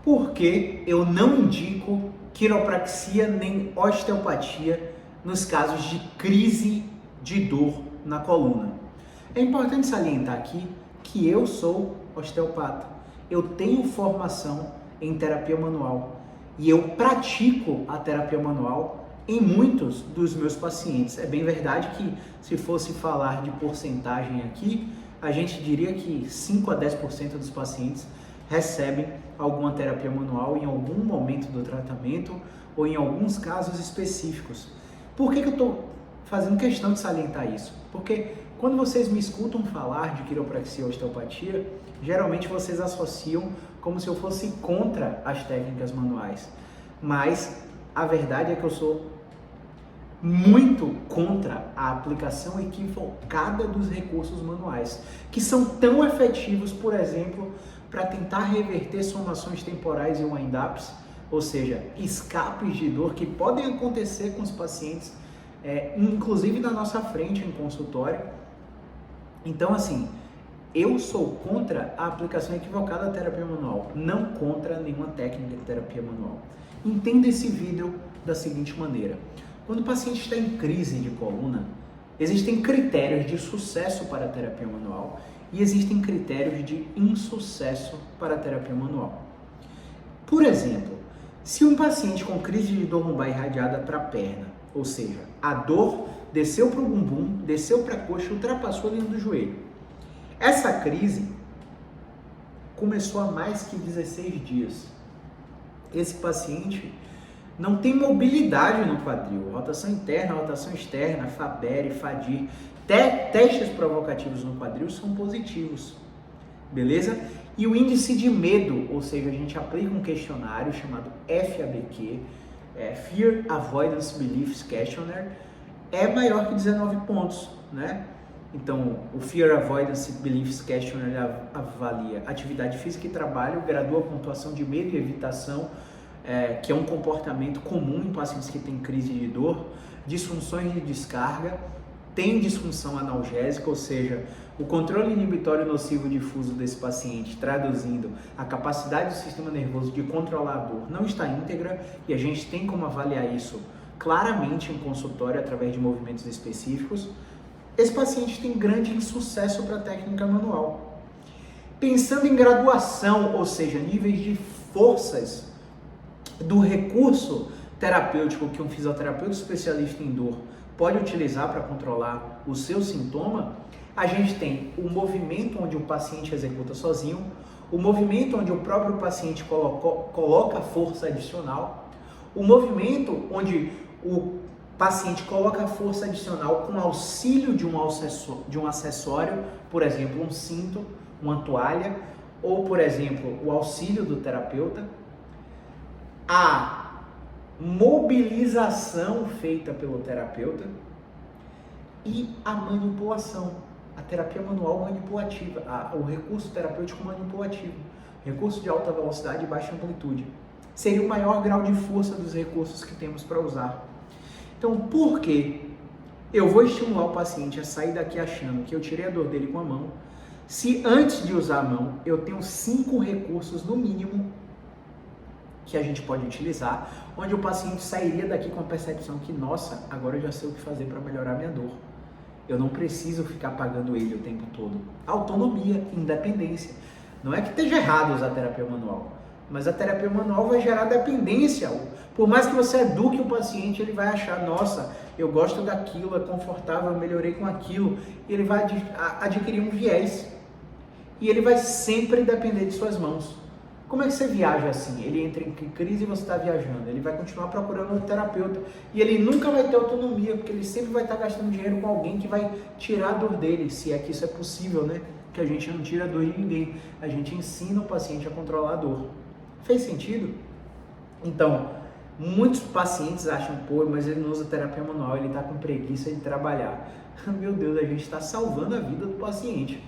Por que eu não indico quiropraxia nem osteopatia nos casos de crise de dor na coluna? É importante salientar aqui que eu sou osteopata, eu tenho formação em terapia manual e eu pratico a terapia manual em muitos dos meus pacientes. É bem verdade que, se fosse falar de porcentagem aqui, a gente diria que 5 a 10% dos pacientes recebem alguma terapia manual em algum momento do tratamento ou em alguns casos específicos. Por que eu estou fazendo questão de salientar isso? Porque quando vocês me escutam falar de quiropraxia ou osteopatia, geralmente vocês associam como se eu fosse contra as técnicas manuais. Mas a verdade é que eu sou muito contra a aplicação equivocada dos recursos manuais, que são tão efetivos, por exemplo, para tentar reverter somações temporais e wind-ups, ou seja, escapes de dor que podem acontecer com os pacientes, inclusive na nossa frente em consultório. Então, assim, eu sou contra a aplicação equivocada da terapia manual, não contra nenhuma técnica de terapia manual. Entenda esse vídeo da seguinte maneira: quando o paciente está em crise de coluna, existem critérios de sucesso para a terapia manual e existem critérios de insucesso para a terapia manual. Por exemplo, se um paciente com crise de dor lombar irradiada para a perna, ou seja, a dor desceu para o bumbum, desceu para a coxa, ultrapassou a linha do joelho. Essa crise começou há mais que 16 dias. Esse paciente não tem mobilidade no quadril, rotação interna, rotação externa, Fabry, Fadir, testes provocativos no quadril são positivos, beleza? E o índice de medo, ou seja, a gente aplica um questionário chamado FABQ, Fear Avoidance Beliefs Questionnaire, é maior que 19 pontos, né? Então, o Fear Avoidance Beliefs Questionnaire avalia atividade física e trabalho, gradua a pontuação de medo e evitação, que é um comportamento comum em pacientes que têm crise de dor, disfunções de descarga, tem disfunção analgésica, ou seja, o controle inibitório nocivo difuso desse paciente, traduzindo, a capacidade do sistema nervoso de controlar a dor não está íntegra e a gente tem como avaliar isso claramente em consultório através de movimentos específicos. Esse paciente tem grande insucesso para a técnica manual. Pensando em graduação, ou seja, níveis de forças do recurso terapêutico que um fisioterapeuta especialista em dor pode utilizar para controlar o seu sintoma, a gente tem o movimento onde o paciente executa sozinho, o movimento onde o próprio paciente coloca força adicional, o movimento onde o paciente coloca força adicional com auxílio de um acessório, por exemplo, um cinto, uma toalha, ou, por exemplo, o auxílio do terapeuta, a mobilização feita pelo terapeuta e a manipulação, a terapia manual manipulativa, o recurso terapêutico manipulativo, recurso de alta velocidade e baixa amplitude. Seria o maior grau de força dos recursos que temos para usar. Então, por que eu vou estimular o paciente a sair daqui achando que eu tirei a dor dele com a mão, se antes de usar a mão eu tenho 5 recursos no mínimo que a gente pode utilizar, onde o paciente sairia daqui com a percepção que, nossa, agora eu já sei o que fazer para melhorar minha dor. Eu não preciso ficar pagando ele o tempo todo. Autonomia, independência. Não é que esteja errado usar terapia manual, mas a terapia manual vai gerar dependência. Por mais que você eduque o paciente, ele vai achar, nossa, eu gosto daquilo, é confortável, eu melhorei com aquilo. E ele vai adquirir um viés. E ele vai sempre depender de suas mãos. Como é que você viaja assim? Ele entra em crise e você está viajando. Ele vai continuar procurando um terapeuta. E ele nunca vai ter autonomia, porque ele sempre vai estar gastando dinheiro com alguém que vai tirar a dor dele, se é que isso é possível, né? Que a gente não tira a dor de ninguém. A gente ensina o paciente a controlar a dor. Fez sentido? Então, muitos pacientes acham, pô, mas ele não usa terapia manual, ele está com preguiça de trabalhar. Meu Deus, a gente está salvando a vida do paciente.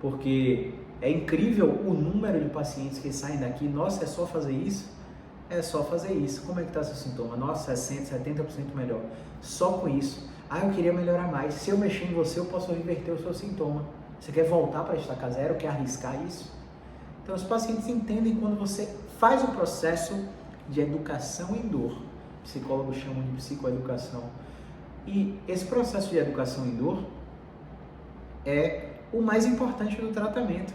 Porque é incrível o número de pacientes que saem daqui. Nossa, é só fazer isso? É só fazer isso. Como é que está seu sintoma? Nossa, 60%, 70% melhor. Só com isso. Ah, eu queria melhorar mais. Se eu mexer em você, eu posso reverter o seu sintoma. Você quer voltar para estaca zero? Quer arriscar isso? Então, os pacientes entendem quando você faz o processo de educação em dor. Psicólogos chamam de psicoeducação. E esse processo de educação em dor é o mais importante do tratamento.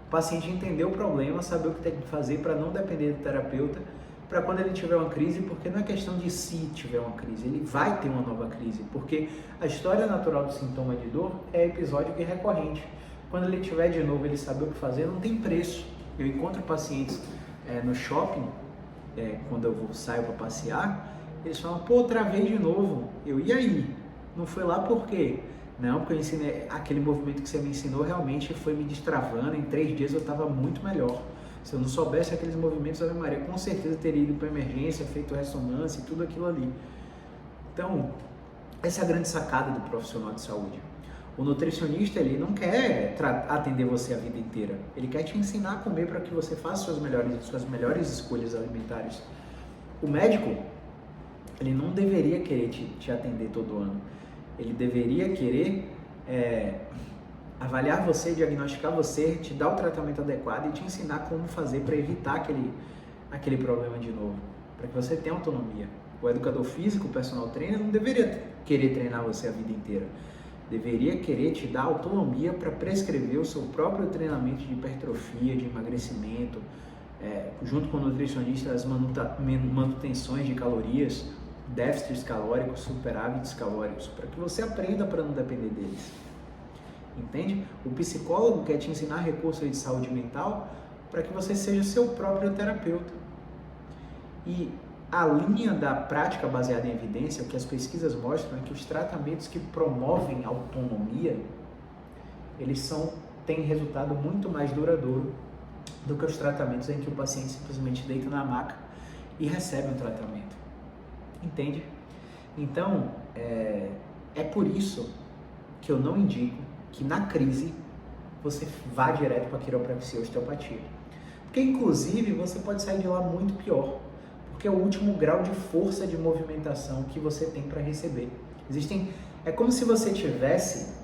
O paciente entender o problema, saber o que tem que fazer para não depender do terapeuta, para quando ele tiver uma crise, porque não é questão de se tiver uma crise, ele vai ter uma nova crise, porque a história natural do sintoma de dor é episódico e recorrente. Quando ele tiver de novo, ele saber o que fazer, não tem preço. Eu encontro pacientes no shopping, quando eu saio para passear, eles falam, pô, outra vez de novo. E aí? Não foi lá por quê? Não, porque eu ensinei, aquele movimento que você me ensinou realmente foi me destravando, em 3 dias eu estava muito melhor. Se eu não soubesse aqueles movimentos, Ave Maria, com certeza teria ido para emergência, feito ressonância e tudo aquilo ali. Então, essa é a grande sacada do profissional de saúde. O nutricionista, ele não quer atender você a vida inteira. Ele quer te ensinar a comer para que você faça suas melhores escolhas alimentares. O médico, ele não deveria querer te atender todo ano. Ele deveria querer avaliar você, diagnosticar você, te dar o tratamento adequado e te ensinar como fazer para evitar aquele problema de novo, para que você tenha autonomia. O educador físico, o personal trainer, não deveria querer treinar você a vida inteira. Deveria querer te dar autonomia para prescrever o seu próprio treinamento de hipertrofia, de emagrecimento, junto com o nutricionista, as manutenções de calorias, déficits calóricos, superávites calóricos, para que você aprenda para não depender deles. Entende? O psicólogo quer te ensinar recursos de saúde mental para que você seja seu próprio terapeuta. E a linha da prática baseada em evidência, o que as pesquisas mostram é que os tratamentos que promovem autonomia, eles têm resultado muito mais duradouro do que os tratamentos em que o paciente simplesmente deita na maca e recebe um tratamento. Entende? Então, é por isso que eu não indico que na crise você vá direto para a quiropraxia ou osteopatia. Porque, inclusive, você pode sair de lá muito pior. Porque é o último grau de força de movimentação que você tem para receber. É como se você tivesse...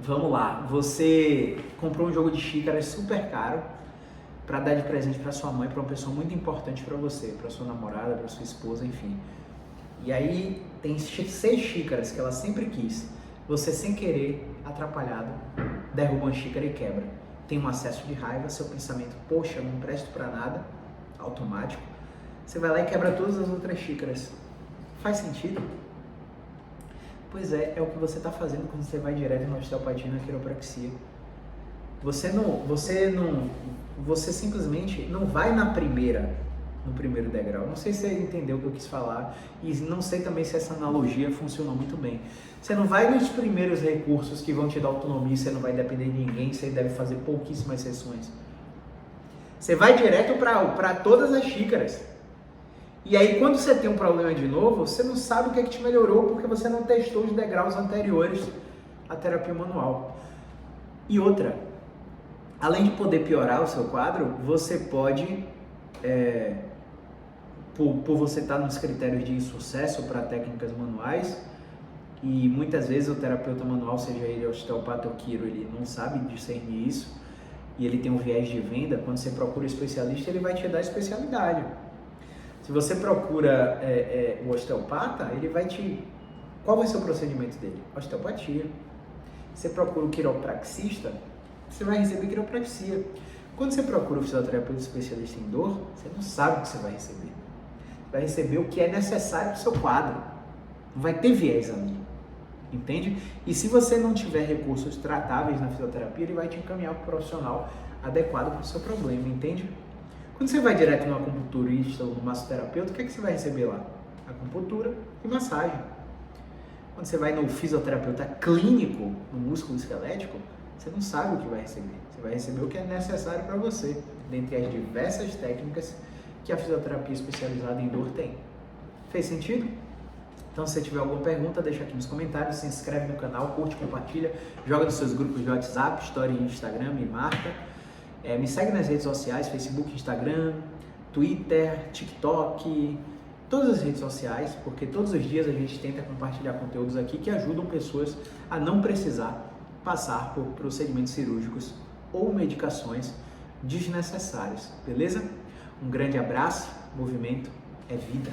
Vamos lá, você comprou um jogo de xícaras super caro para dar de presente para sua mãe, para uma pessoa muito importante para você, para sua namorada, para sua esposa, enfim. E aí tem 6 xícaras que ela sempre quis. Você, sem querer, atrapalhado, derruba uma xícara e quebra. Tem um acesso de raiva, seu pensamento, poxa, não presto para nada, automático. Você vai lá e quebra todas as outras xícaras. Faz sentido? Pois é o que você está fazendo quando você vai direto na osteopatia e na quiropraxia. Você simplesmente não vai no primeiro degrau. Não sei se você entendeu o que eu quis falar e não sei também se essa analogia funcionou muito bem. Você não vai nos primeiros recursos que vão te dar autonomia, você não vai depender de ninguém, você deve fazer pouquíssimas sessões. Você vai direto para todas as xícaras. E aí, quando você tem um problema de novo, você não sabe o que é que te melhorou porque você não testou os degraus anteriores à terapia manual. E outra, além de poder piorar o seu quadro, você pode, por você estar nos critérios de insucesso para técnicas manuais, e muitas vezes o terapeuta manual, seja ele osteopata ou quiro, ele não sabe discernir isso, e ele tem um viés de venda. Quando você procura um especialista, ele vai te dar especialidade. Se você procura o osteopata, ele vai Qual vai ser o procedimento dele? Osteopatia. Você procura o quiropraxista, você vai receber quiropraxia. Quando você procura o fisioterapeuta especialista em dor, você não sabe o que você vai receber. Você vai receber o que é necessário para o seu quadro. Não vai ter viés ali. Entende? E se você não tiver recursos tratáveis na fisioterapia, ele vai te encaminhar para o profissional adequado para o seu problema. Entende? Quando você vai direto no acupunturista ou no massoterapeuta, o que é que você vai receber lá? Acupuntura e massagem. Quando você vai no fisioterapeuta clínico, no músculo esquelético, você não sabe o que vai receber. Você vai receber o que é necessário para você, dentre as diversas técnicas que a fisioterapia especializada em dor tem. Fez sentido? Então, se você tiver alguma pergunta, deixa aqui nos comentários, se inscreve no canal, curte, compartilha, joga nos seus grupos de WhatsApp, Story e Instagram, me marca. Me segue nas redes sociais, Facebook, Instagram, Twitter, TikTok, todas as redes sociais, porque todos os dias a gente tenta compartilhar conteúdos aqui que ajudam pessoas a não precisar passar por procedimentos cirúrgicos ou medicações desnecessários, beleza? Um grande abraço, movimento é vida.